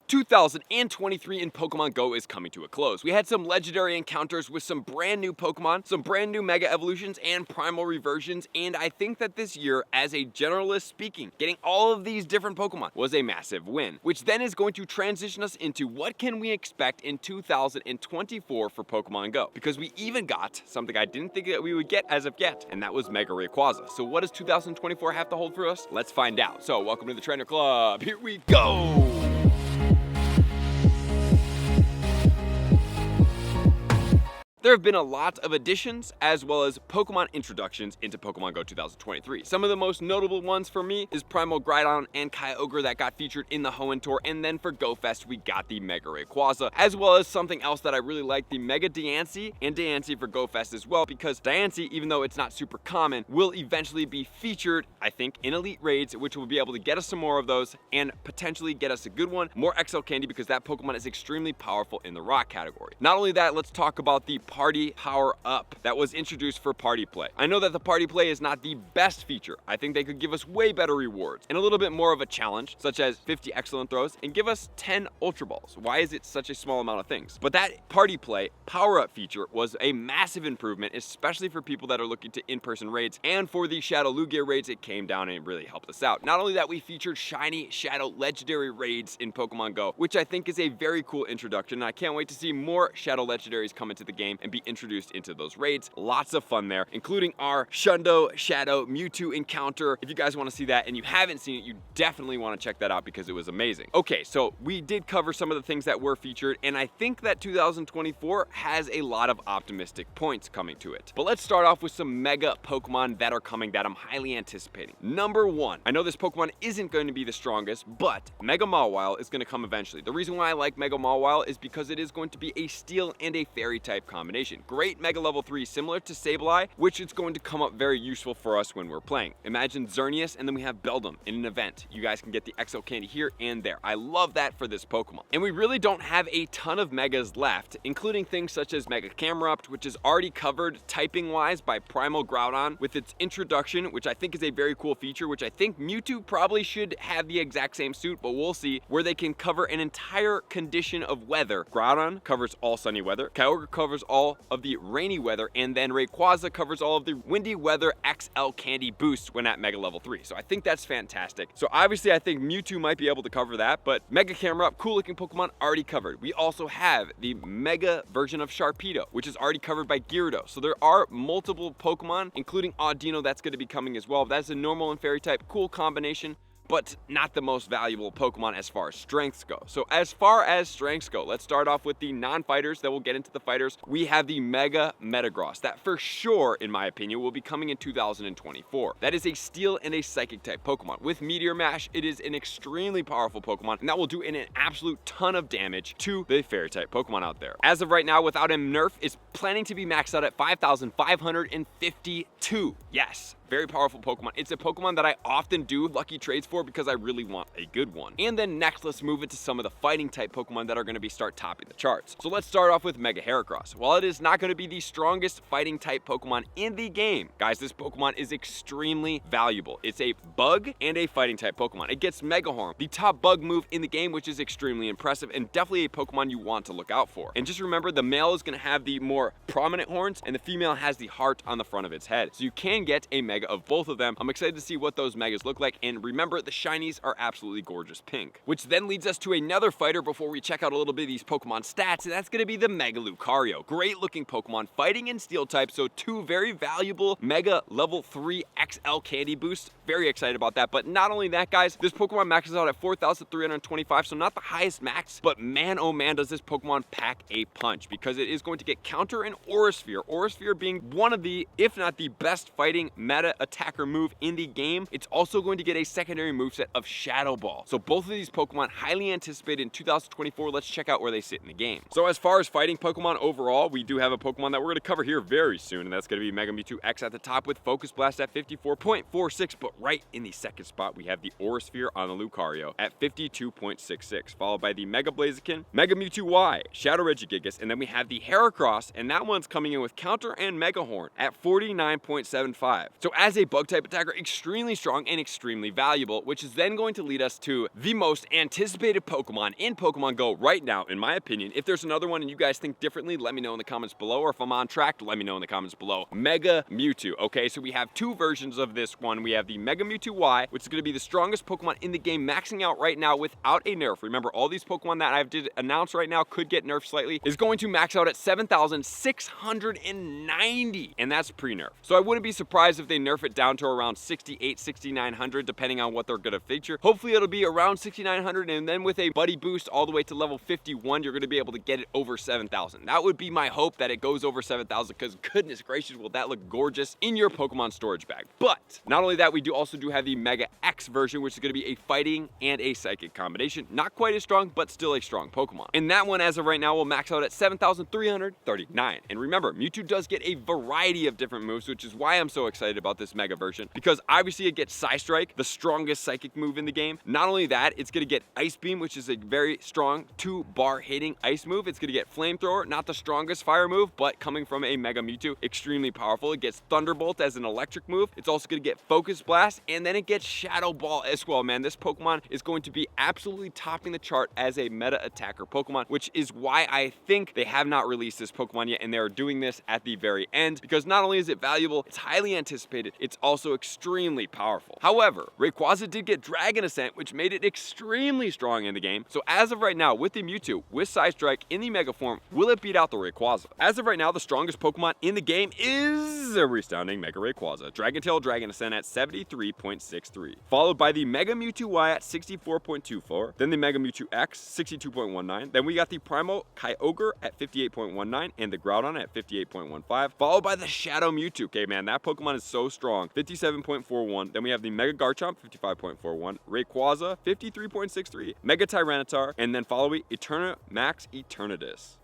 2023 in Pokemon Go is coming to a close. We had some legendary encounters with some brand new Pokemon, some brand new Mega Evolutions and Primal Reversions, and I think that this year, as a generalist speaking, getting all of these different Pokemon was a massive win, which then is going to transition us into what can we expect in 2024 for Pokemon Go, because we even got something I didn't think that we would get as of yet, and that was Mega Rayquaza. So what does 2024 have to hold for us? Let's find out. So welcome to the Trainer Club. Here we go. There have been a lot of additions as well as Pokemon introductions into Pokemon Go 2023. Some of the most notable ones for me is Primal Groudon and Kyogre that got featured in the Hoenn Tour, and then for Go Fest we got the Mega Rayquaza, as well as something else that I really like, the Mega Diancie and Diancie for Go Fest as well, because Diancie, even though it's not super common, will eventually be featured, I think, in Elite Raids, which will be able to get us some more of those and potentially get us a good one, more XL Candy, because that Pokemon is extremely powerful in the rock category. Not only that, let's talk about the Party Power Up that was introduced for Party Play. I know that the Party Play is not the best feature. I think they could give us way better rewards and a little bit more of a challenge, such as 50 excellent throws and give us 10 Ultra Balls. Why is it such a small amount of things? But that Party Play Power Up feature was a massive improvement, especially for people that are looking to in-person raids, and for the Shadow Lugia raids, it came down and it really helped us out. Not only that, we featured Shiny Shadow Legendary raids in Pokemon Go, which I think is a very cool introduction, and I can't wait to see more Shadow Legendaries come into the game and be introduced into those raids. Lots of fun there, including our Shundo Shadow Mewtwo encounter. If you guys want to see that and you haven't seen it, you definitely want to check that out because it was amazing. Okay, so we did cover some of the things that were featured, and I think that 2024 has a lot of optimistic points coming to it. But let's start off with some Mega Pokemon that are coming that I'm highly anticipating. Number one, I know this Pokemon isn't going to be the strongest, but Mega Mawile is going to come eventually. The reason why I like Mega Mawile is because it is going to be a Steel and a Fairy type combination. Great Mega Level 3, similar to Sableye, which is going to come up very useful for us when we're playing. Imagine Xerneas, and then we have Beldum in an event. You guys can get the XL Candy here and there. I love that for this Pokemon. And we really don't have a ton of Megas left, including things such as Mega Camerupt, which is already covered typing-wise by Primal Groudon with its introduction, which I think is a very cool feature, which I think Mewtwo probably should have the exact same suit, but we'll see, where they can cover an entire condition of weather. Groudon covers all sunny weather, Kyogre covers all of the rainy weather, and then Rayquaza covers all of the windy weather XL Candy boosts when at Mega Level 3. So I think that's fantastic. So obviously I think Mewtwo might be able to cover that, but Mega Camerupt, cool looking Pokemon, already covered. We also have the Mega version of Sharpedo, which is already covered by Gyarados. So there are multiple Pokemon, including Audino, that's going to be coming as well. That's a normal and fairy type, cool combination, but not the most valuable Pokemon as far as strengths go. So as far as strengths go, let's start off with the non-fighters, then we'll get into the fighters. We have the Mega Metagross, that for sure, in my opinion, will be coming in 2024. That is a Steel and a Psychic type Pokemon. With Meteor Mash, it is an extremely powerful Pokemon, and that will do an absolute ton of damage to the Fairy type Pokemon out there. As of right now, without a nerf, it's planning to be maxed out at 5,552. Yes. Very powerful Pokemon. It's a Pokemon that I often do lucky trades for because I really want a good one. And then next, let's move into some of the fighting type Pokemon that are going to be start topping the charts. So let's start off with Mega Heracross. While it is not going to be the strongest fighting type Pokemon in the game, guys, this Pokemon is extremely valuable. It's a bug and a fighting type Pokemon. It gets Mega Horn, the top bug move in the game, which is extremely impressive and definitely a Pokemon you want to look out for. And just remember, the male is going to have the more prominent horns and the female has the heart on the front of its head. So you can get a Mega of both of them. I'm excited to see what those Megas look like, and remember, the shinies are absolutely gorgeous pink. Which then leads us to another fighter before we check out a little bit of these Pokemon stats, and that's going to be the Mega Lucario. Great looking Pokemon, fighting in Steel type, so two very valuable Mega Level 3 XL Candy boosts. Very excited about that, but not only that, guys, this Pokemon maxes out at 4,325, so not the highest max, but man, oh man, does this Pokemon pack a punch, because it is going to get Counter and Aura Sphere. Aura Sphere being one of the, if not the best fighting meta attacker move in the game. It's also going to get a secondary moveset of Shadow Ball. So both of these Pokemon highly anticipated in 2024. Let's check out where they sit in the game. So as far as fighting Pokemon overall, we do have a Pokemon that we're going to cover here very soon, and that's going to be Mega Mewtwo X at the top with Focus Blast at 54.46, but right in the second spot, we have the Aura Sphere on the Lucario at 52.66, followed by the Mega Blaziken, Mega Mewtwo Y, Shadow Regigigas, and then we have the Heracross, and that one's coming in with Counter and Mega Horn at 49.75. So as a bug type attacker, extremely strong and extremely valuable, which is then going to lead us to the most anticipated Pokemon in Pokemon Go right now, in my opinion. If there's another one and you guys think differently, let me know in the comments below, or if I'm on track, let me know in the comments below. Mega Mewtwo. Okay, so we have two versions of this one. We have the Mega Mewtwo Y, which is going to be the strongest Pokemon in the game, maxing out right now without a nerf. Remember, all these Pokemon that I've did announce right now could get nerfed slightly, is going to max out at 7,690, and that's pre-nerf. So I wouldn't be surprised if they nerf it down to around 68, 6,900, depending on what they're going to feature. Hopefully it'll be around 6,900, and then with a buddy boost all the way to level 51, you're going to be able to get it over 7,000. That would be my hope, that it goes over 7,000, because goodness gracious, will that look gorgeous in your Pokemon storage bag. But not only that, we also do have the Mega X version, which is going to be a fighting and a psychic combination. Not quite as strong, but still a strong Pokemon. And that one, as of right now, will max out at 7,339. And remember, Mewtwo does get a variety of different moves, which is why I'm so excited about this Mega version, because obviously it gets Psy Strike, the strongest psychic move in the game. Not only that, it's going to get Ice Beam, which is a very strong 2-bar hitting ice move. It's going to get Flamethrower, not the strongest fire move, but coming from a Mega Mewtwo, extremely powerful. It gets Thunderbolt as an electric move. It's also going to get Focus Blast, and then it gets Shadow Ball as well, man. This Pokemon is going to be absolutely topping the chart as a meta attacker Pokemon, which is why I think they have not released this Pokemon yet, and they are doing this at the very end, because not only is it valuable, it's highly anticipated, it's also extremely powerful. However, Rayquaza did get Dragon Ascent, which made it extremely strong in the game. So as of right now, with the Mewtwo, with Psy Strike in the Mega form, will it beat out the Rayquaza? As of right now, the strongest Pokemon in the game is a resounding Mega Rayquaza. Dragon Tail Dragon Ascent at 73.63, followed by the Mega Mewtwo Y at 64.24, then the Mega Mewtwo X 62.19, then we got the Primal Kyogre at 58.19, and the Groudon at 58.15, followed by the Shadow Mewtwo. Okay, man, that Pokemon is so strong, 57.41. Then we have the Mega Garchomp, 55.41, Rayquaza, 53.63, Mega Tyranitar, and then following Max Eternatus.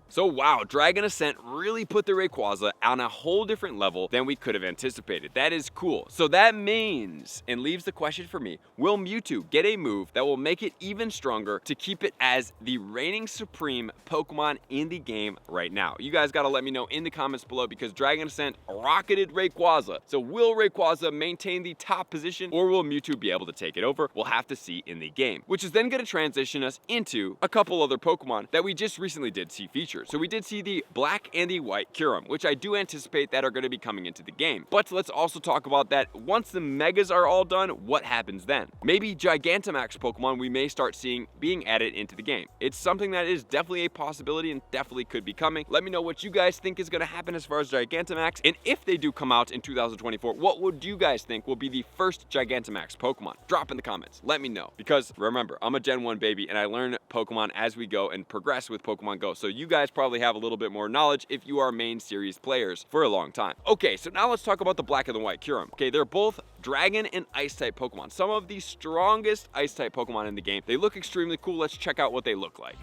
So wow, Dragon Ascent really put the Rayquaza on a whole different level than we could have anticipated. That is cool. So that means, and leaves the question for me, will Mewtwo get a move that will make it even stronger to keep it as the reigning supreme Pokemon in the game right now? You guys gotta let me know in the comments below, because Dragon Ascent rocketed Rayquaza. So will Rayquaza maintain the top position, or will Mewtwo be able to take it over? We'll have to see in the game, which is then gonna transition us into a couple other Pokemon that we just recently did see featured. So we did see the black and the white Kyurem, which I do anticipate that are going to be coming into the game. But let's also talk about that once the Megas are all done, what happens then? Maybe Gigantamax Pokemon we may start seeing being added into the game. It's something that is definitely a possibility and definitely could be coming. Let me know what you guys think is going to happen as far as Gigantamax, and if they do come out in 2024, what would you guys think will be the first Gigantamax Pokemon? Drop in the comments, let me know, because remember, I'm a Gen 1 baby and I learn Pokemon as we go and progress with Pokemon Go, so you guys probably have a little bit more knowledge if you are main series players for a long time. Okay, so now let's talk about the black and the white Kyurem. Okay, they're both dragon and ice type Pokemon, some of the strongest ice type Pokemon in the game. They look extremely cool. Let's check out what they look like.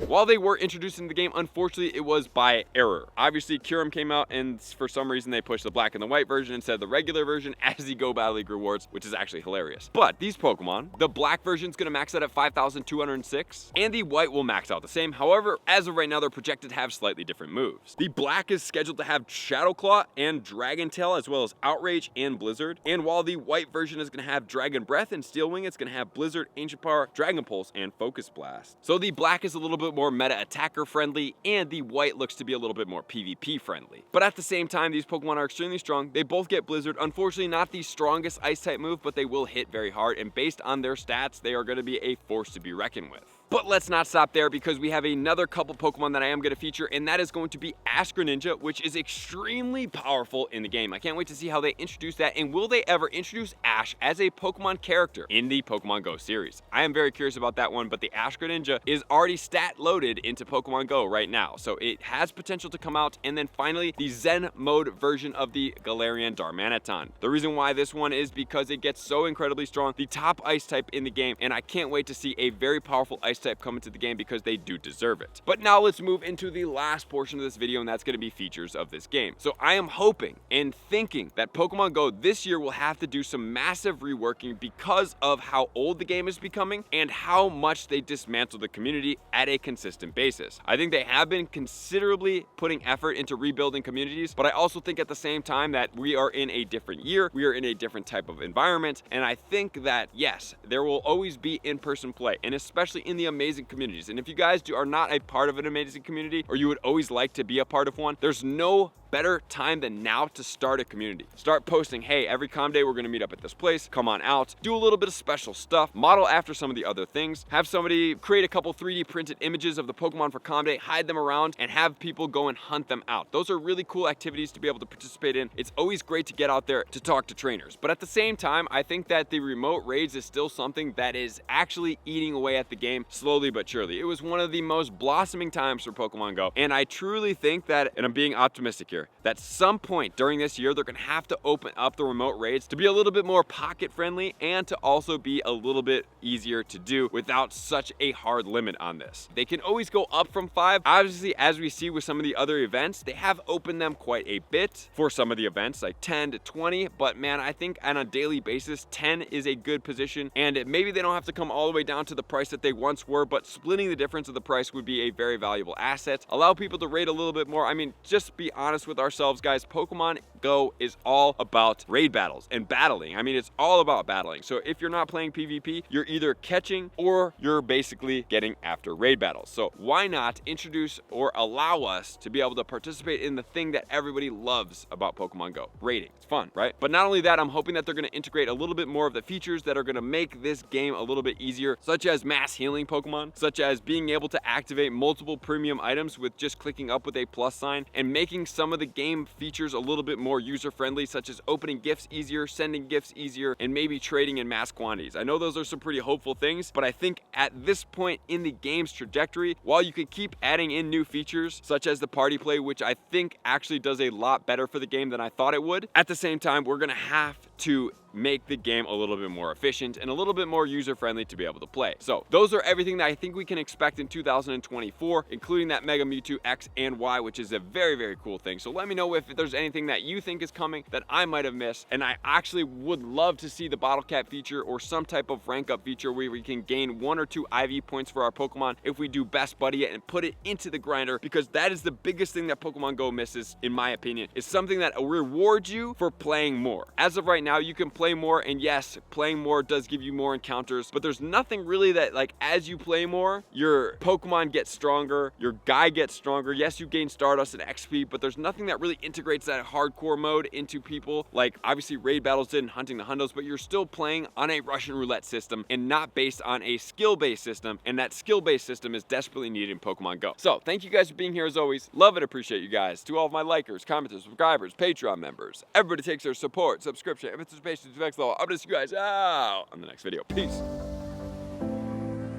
While they were introduced in the game, unfortunately, it was by error. Obviously, Kyurem came out, and for some reason, they pushed the black and the white version instead of the regular version as the Go Battle League rewards, which is actually hilarious. But these Pokemon, the black version is going to max out at 5,206, and the white will max out the same. However, as of right now, they're projected to have slightly different moves. The black is scheduled to have Shadow Claw and Dragon Tail, as well as Outrage and Blizzard. And while the white version is going to have Dragon Breath and Steel Wing, it's going to have Blizzard, Ancient Power, Dragon Pulse, and Focus Blast. So the black is a little bit more meta attacker friendly, and the white looks to be a little bit more PvP friendly. But at the same time, these Pokemon are extremely strong. They both get Blizzard. Unfortunately, not the strongest ice type move, but they will hit very hard, and based on their stats, they are going to be a force to be reckoned with. But let's not stop there, because we have another couple Pokemon that I am going to feature, and that is going to be Ash Greninja, which is extremely powerful in the game. I can't wait to see how they introduce that, and will they ever introduce Ash as a Pokemon character in the Pokemon Go series? I am very curious about that one, but the Ash Greninja is already stat loaded into Pokemon Go right now, so it has potential to come out. And then finally, the Zen mode version of the Galarian Darmanitan. The reason why this one is because it gets so incredibly strong, the top ice type in the game, and I can't wait to see a very powerful ice ice type come into the game because they do deserve it. But now let's move into the last portion of this video, and that's going to be features of this game. So I am hoping and thinking that Pokemon Go this year will have to do some massive reworking because of how old the game is becoming and how much they dismantle the community at a consistent basis. I think they have been considerably putting effort into rebuilding communities, but I also think at the same time that we are in a different year, we are in a different type of environment, and I think that yes, there will always be in-person play, and especially in the amazing communities. And if you guys are not a part of an amazing community, or you would always like to be a part of one, there's no better time than now to start a community. Start posting, hey, every comm day we're gonna meet up at this place, come on out, do a little bit of special stuff, model after some of the other things, have somebody create a couple 3D printed images of the Pokemon for comm day, hide them around, and have people go and hunt them out. Those are really cool activities to be able to participate in. It's always great to get out there to talk to trainers. But at the same time, I think that the remote raids is still something that is actually eating away at the game slowly but surely. It was one of the most blossoming times for Pokemon Go, and I truly think that, and I'm being optimistic here, that some point during this year, they're gonna have to open up the remote raids to be a little bit more pocket friendly and to also be a little bit easier to do without such a hard limit on this. They can always go up from 5. Obviously, as we see with some of the other events, they have opened them quite a bit for some of the events, like 10 to 20, but man, I think on a daily basis, 10 is a good position, and maybe they don't have to come all the way down to the price that they once were, but splitting the difference of the price would be a very valuable asset. Allow people to raid a little bit more. I mean, just be honest with ourselves, guys. Pokemon Go is all about raid battles and battling. I mean, it's all about battling. So if you're not playing PvP, you're either catching or you're basically getting after raid battles. So why not introduce or allow us to be able to participate in the thing that everybody loves about Pokemon Go, raiding. It's fun, right? But not only that, I'm hoping that they're going to integrate a little bit more of the features that are going to make this game a little bit easier, such as mass healing Pokemon, such as being able to activate multiple premium items with just clicking up with a plus sign, and making some of the game features a little bit more user-friendly, such as opening gifts easier, sending gifts easier, and maybe trading in mass quantities. I know those are some pretty hopeful things, but I think at this point in the game's trajectory, while you could keep adding in new features, such as the party play, which I think actually does a lot better for the game than I thought it would, at the same time, we're gonna have to make the game a little bit more efficient and a little bit more user-friendly to be able to play. So those are everything that I think we can expect in 2024, including that Mega Mewtwo X and Y, which is a very, very cool thing. So let me know if there's anything that you think is coming that I might have missed. And I actually would love to see the bottle cap feature or some type of rank up feature where we can gain 1 or 2 IV points for our Pokemon if we do best buddy it and put it into the grinder, because that is the biggest thing that Pokemon Go misses, in my opinion, is something that rewards you for playing more. As of right now, you can play more, and yes, playing more does give you more encounters, but there's nothing really that, like, as you play more, your Pokemon gets stronger, your guy gets stronger. Yes, you gain Stardust and XP, but there's nothing that really integrates that hardcore mode into people, like obviously raid battles did in Hunting the Hundos, but you're still playing on a Russian roulette system and not based on a skill-based system, and that skill-based system is desperately needed in Pokemon Go. So thank you guys for being here as always. Love and appreciate you guys. To all of my likers, commenters, subscribers, Patreon members, everybody takes their support, subscription, and participation to the next level. I'm gonna see you guys out on the next video. Peace.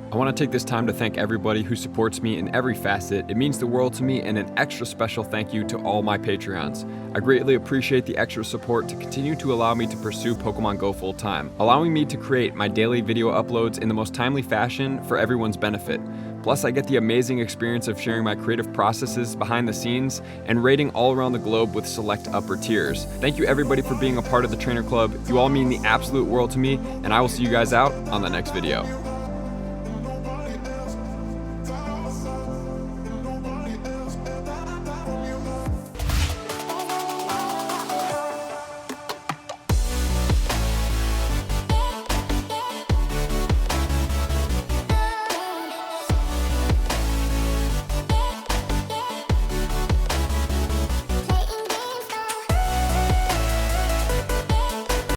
I want to take this time to thank everybody who supports me in every facet. It means the world to me, and an extra special thank you to all my Patreons. I greatly appreciate the extra support to continue to allow me to pursue Pokemon Go full time, allowing me to create my daily video uploads in the most timely fashion for everyone's benefit. Plus, I get the amazing experience of sharing my creative processes behind the scenes and raiding all around the globe with select upper tiers. Thank you everybody for being a part of the Trainer Club. You all mean the absolute world to me, and I will see you guys out on the next video.